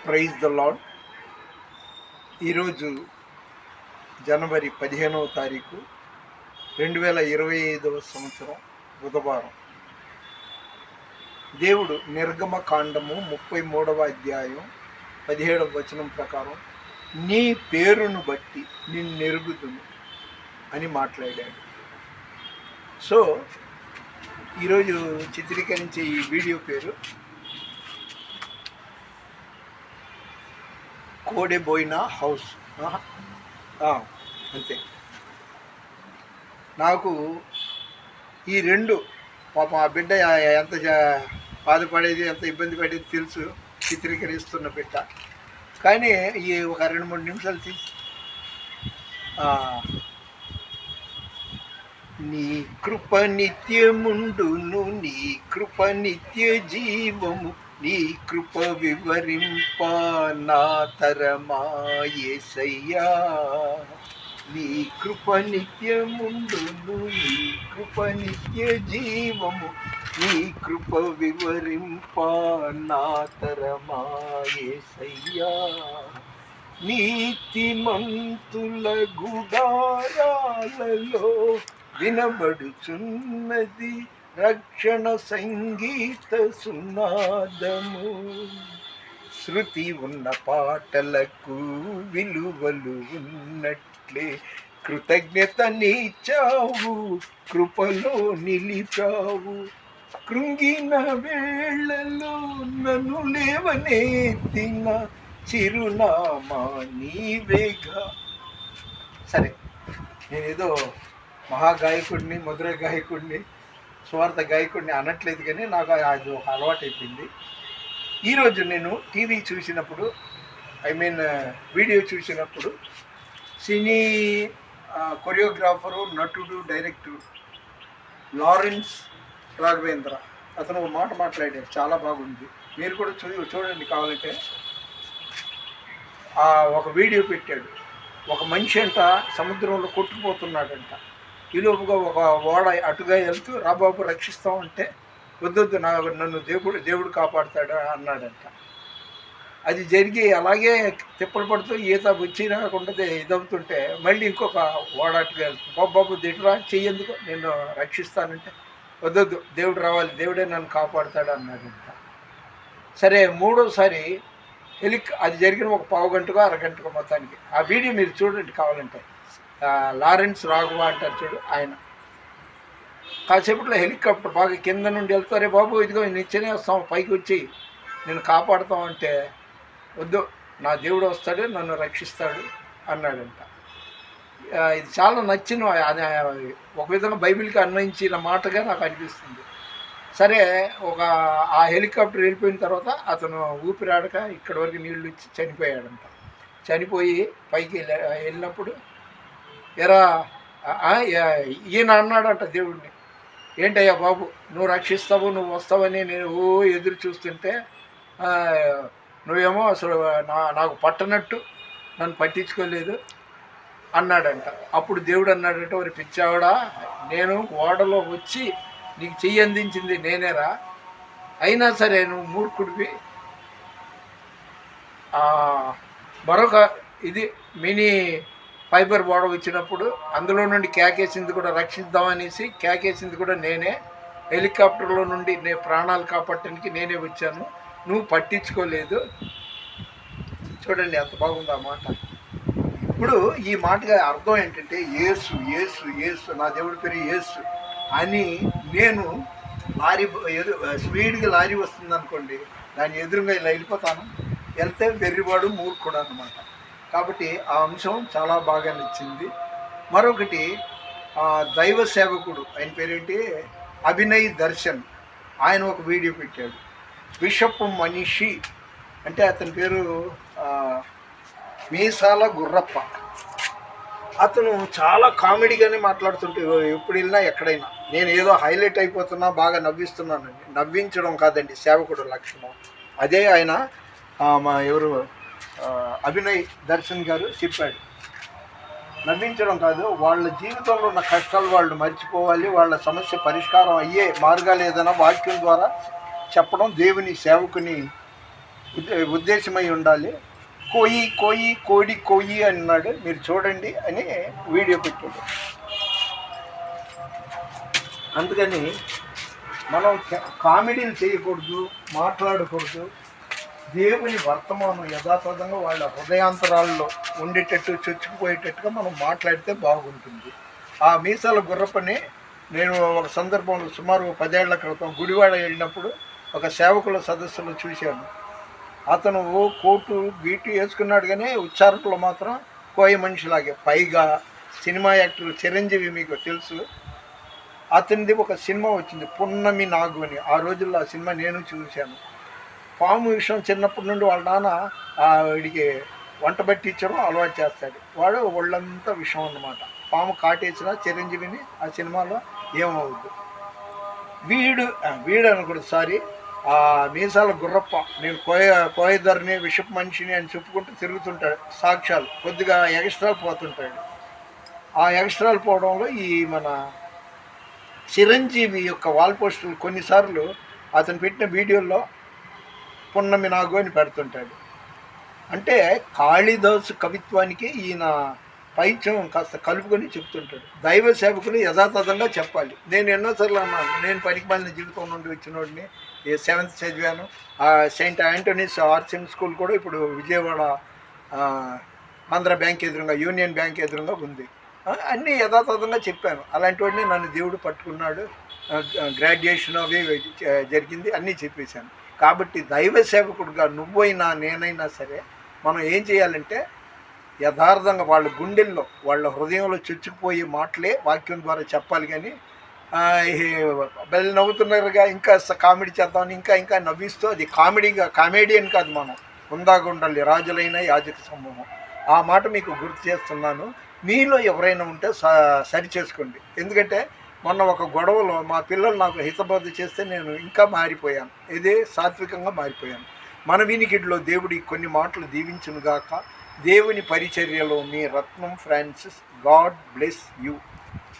Praise the lord. ఈరోజు జనవరి 15వ తారీఖు 2025 సంవత్సరం బుధవారం. దేవుడు నిర్గమకాండము 33వ అధ్యాయం 17వ వచనం ప్రకారం నీ పేరును బట్టి నిన్నెరుగుదును అని మాట్లాడాడు. సో ఈరోజు చిత్రీకరించే ఈ వీడియో పేరు కోడెబోయినా హౌస్. అంతే. నాకు ఈ రెండు పాపం ఆ బిడ్డ ఎంత బాధపడేది, ఎంత ఇబ్బంది పడేది తెలుసు, చిత్రీకరిస్తున్న బిడ్డ. కానీ ఈ ఒక 2-3 నిమిషాలు తీసి నీ కృప నిత్యముండును, నీ కృప నిత్య జీవము, నీ కృప వివరింప నా తరమా యేసయ్యా. నీ కృప నిత్యముండును, నీ కృప నిత్య జీవము, నీ కృప వివరింప నా తరమా యేసయ్యా. నీతిమంతుల గుడారాలలో వినబడుచున్నది రక్షణ సంగీత సునాదము. శృతి ఉన్న పాటలకు విలువలు ఉన్నట్లే కృతజ్ఞత నీచావు, కృపలో నిలిపావు. కృంగిన వేళలో నన్ను లేవనెత్తిన చిరునామా నీవేగా. సరే, నేనేదో మహాగాయకుడిని, మధుర గాయకుడిని, స్వార్థ గాయకుడిని అనట్లేదు, కానీ నాకు అది ఒక అలవాటు అయిపోయింది. ఈరోజు నేను టీవీ చూసినప్పుడు, వీడియో చూసినప్పుడు సినీ కొరియోగ్రాఫరు, నటుడు, డైరెక్టర్ లారెన్స్ రాఘవేంద్ర అతను ఒక మాట మాట్లాడాడు, చాలా బాగుంది. మీరు కూడా చూడండి కావాలంటే. ఒక వీడియో పెట్టాడు. ఒక మనిషి అంట సముద్రంలో కొట్టుకుపోతున్నాడంట. ఈలోపుగా ఒక ఓడ అటుగా వెళ్తూ రాబాబు రక్షిస్తామంటే వద్దొద్దు, నన్ను దేవుడు కాపాడుతాడు అన్నాడంట. అది జరిగి అలాగే తిప్పలు పడుతూ ఈత వచ్చి రాకుండా ఇదవుతుంటే మళ్ళీ ఇంకొక ఓడ అటుగా వెళ్తుంది. బాబు దిటురా, చెయ్యేందుకు, నేను రక్షిస్తానంటే వద్దొద్దు, దేవుడు రావాలి, దేవుడే నన్ను కాపాడుతాడు అన్నాడంట. సరే, మూడోసారి అది జరిగిన ఒక పావు గంటకో అరగంటకో మొత్తానికి. ఆ వీడియో మీరు చూడండి కావాలంటే. లారెన్స్ రాఘవ అంటారు చూడు, ఆయన కాసేపట్లో హెలికాప్టర్ బాగా కింద నుండి వెళ్తారే, బాబు ఇదిగో నిచ్చెనే వస్తాం, పైకి వచ్చి నేను కాపాడుతామంటే వద్దు, నా దేవుడు వస్తాడు, నన్ను రక్షిస్తాడు అన్నాడంట. ఇది చాలా నచ్చిన, ఒక విధంగా బైబిల్కి అన్వయించిన మాటగా నాకు అనిపిస్తుంది. సరే, ఆ హెలికాప్టర్ వెళ్ళిపోయిన తర్వాత అతను ఊపిరాడక ఇక్కడి వరకు నీళ్ళు ఇచ్చి చనిపోయాడంట. చనిపోయి పైకి వెళ్ళినప్పుడు ఈయన అన్నాడంట దేవుడిని, ఏంటయ్యా బాబు, నువ్వు రక్షిస్తావు, నువ్వు వస్తావని నేను ఎదురు చూస్తుంటే నువ్వేమో అసలు నాకు పట్టనట్టు నన్ను పట్టించుకోలేదు అన్నాడంట. అప్పుడు దేవుడు అన్నాడంటే, వారి పిచ్చావాడా, నేను ఓడలో వచ్చి నీకు చెయ్యి అందించింది నేనేరా, అయినా సరే నువ్వు మూర్ఖుడివి. మరొక ఇది మినీ ఫైబర్ ఓడ వచ్చినప్పుడు అందులో నుండి కేకేసింది కూడా, రక్షిద్దామనేసి కేకేసింది కూడా నేనే. హెలికాప్టర్లో నుండి నేను ప్రాణాలు కాపాడటానికి నేనే వచ్చాను, నువ్వు పట్టించుకోలేదు. చూడండి ఎంత బాగుంది ఆ మాట. ఇప్పుడు ఈ మాటగా అర్థం ఏంటంటే, యేసు యేసు యేసు, నా దేవుడి పేరు యేసు అని నేను స్పీడ్గా లారీ వస్తుంది అనుకోండి, దాని ఎదురుగా ఇలా వెళ్ళిపోతాను. వెళ్తే వెర్రివాడు, మూర్ఖుడు అన్నమాట. కాబట్టి ఆ అంశం చాలా బాగా నచ్చింది. మరొకటి, దైవ సేవకుడు, ఆయన పేరేంటి, అభినయ్ దర్శన్, ఆయన ఒక వీడియో పెట్టాడు. బిషప్ మనిషి అంటే అతని పేరు మీసాల గుర్రప్ప. అతను చాలా కామెడీగానే మాట్లాడుతుంటే, ఎప్పుడు వెళ్ళినా ఎక్కడైనా నేను ఏదో హైలైట్ అయిపోతున్నా, బాగా నవ్విస్తున్నానండి. నవ్వించడం కాదండి సేవకుడు లక్షణం. అదే ఆయన ఎవరు అభినయ్ దర్శన్ గారు చెప్పాడు. నవ్వించడం కాదు, వాళ్ళ జీవితంలో ఉన్న కష్టాలు వాళ్ళు మర్చిపోవాలి, వాళ్ళ సమస్య పరిష్కారం అయ్యే మార్గాలు ఏదైనా వాక్యం ద్వారా చెప్పడం దేవుని సేవకుని ఉద్దేశమై ఉండాలి. కోయి కోయి కోడి కోయి అన్నాడు, మీరు చూడండి అని వీడియో పెట్టాడు. అందుకని మనం కామెడీలు చేయకూడదు, మాట్లాడకూడదు. దేవుని వర్తమానం యథాతథంగా వాళ్ళ హృదయాంతరాల్లో ఉండేటట్టు, చొచ్చుకుపోయేటట్టుగా మనం మాట్లాడితే బాగుంటుంది. ఆ మీసాల గుర్రపని నేను ఒక సందర్భంలో సుమారు 10 ఏళ్ల క్రితం గుడివాడ వెళ్ళినప్పుడు ఒక సేవకుల సదస్సులో చూశాను. అతను కోటు గీటు వేసుకున్నాడు, కానీ ఉచ్చారణలో మాత్రం కోయ మనిషిలాగే. పైగా సినిమా యాక్టర్ చిరంజీవి మీకు తెలుసు, అతనిది ఒక సినిమా వచ్చింది పున్నమి నాగు అని. ఆ రోజుల్లో ఆ సినిమా నేను చూశాను. పాము విషయం చిన్నప్పటి నుండి వాళ్ళ నాన్న వీడికి వంట పట్టించడం అలవాటు చేస్తాడు. వాడు ఒళ్ళంతా విషం అన్నమాట. పాము కాటేసిన చిరంజీవిని ఆ సినిమాలో ఏమవుద్దు. వీడు అనకూడదు, సారీ, ఆ మీసాల గుర్రప్ప, నేను కోయధరని విషపు మనిషిని అని చెప్పుకుంటూ తిరుగుతుంటాడు. సాక్ష్యాలు కొద్దిగా ఎక్స్ట్రాలు పోతుంటాడు. ఆ ఎక్స్ట్రాలు పోవడంలో ఈ మన చిరంజీవి యొక్క వాల్ పోస్టులు కొన్నిసార్లు అతను పెట్టిన వీడియోల్లో పున్నమి నాగు అని పెడుతుంటాడు. అంటే కాళిదాసు కవిత్వానికి ఈయన పైత్యం కాస్త కలుపుకొని చెప్తుంటాడు. దైవ సేవకులు యథాతథంగా చెప్పాలి. నేను ఎన్నోసార్లు అన్నాను, నేను పనికిమాలిన జీవితం నుండి వచ్చినోడిని, 7th చదివాను. సెయింట్ ఆంటోనీస్ ఆర్ట్స్ స్కూల్ కూడా ఇప్పుడు విజయవాడ ఆంధ్ర బ్యాంక్ ఎదురుగా, యూనియన్ బ్యాంక్ ఎదురుగా ఉంది. అన్నీ యథాతథంగా చెప్పాను. అలాంటి వాడిని నన్ను దేవుడు పట్టుకున్నాడు. గ్రాడ్యుయేషన్ అవి జరిగింది, అన్నీ చెప్పేశాను. కాబట్టి దైవ సేవకుడుగా నువ్వైనా నేనైనా సరే మనం ఏం చేయాలంటే యథార్థంగా వాళ్ళ గుండెల్లో, వాళ్ళ హృదయంలో చొచ్చుకుపోయే మాటలే వాక్యం ద్వారా చెప్పాలి. కానీ బెల్ నవ్వుతున్నారుగా, ఇంకా కామెడీ చేద్దామని ఇంకా నవ్విస్తూ, అది కామెడియన్ కాదు, మనం ఉందాగా ఉండాలి, రాజులైన యాజక సమూహం. ఆ మాట మీకు గుర్తు చేస్తున్నాను. మీలో ఎవరైనా ఉంటే సరి చేసుకోండి. ఎందుకంటే మొన్న ఒక గొడవలో మా పిల్లలు నాకు హితబోధ చేస్తే నేను ఇంకా మారిపోయాను. ఇదే సాత్వికంగా మారిపోయాను. మన వినికిడిలో దేవుడి కొన్ని మాటలు దీవించునుగాక. దేవుని పరిచర్యలో మీ రత్నం ఫ్రాన్సిస్. God bless you.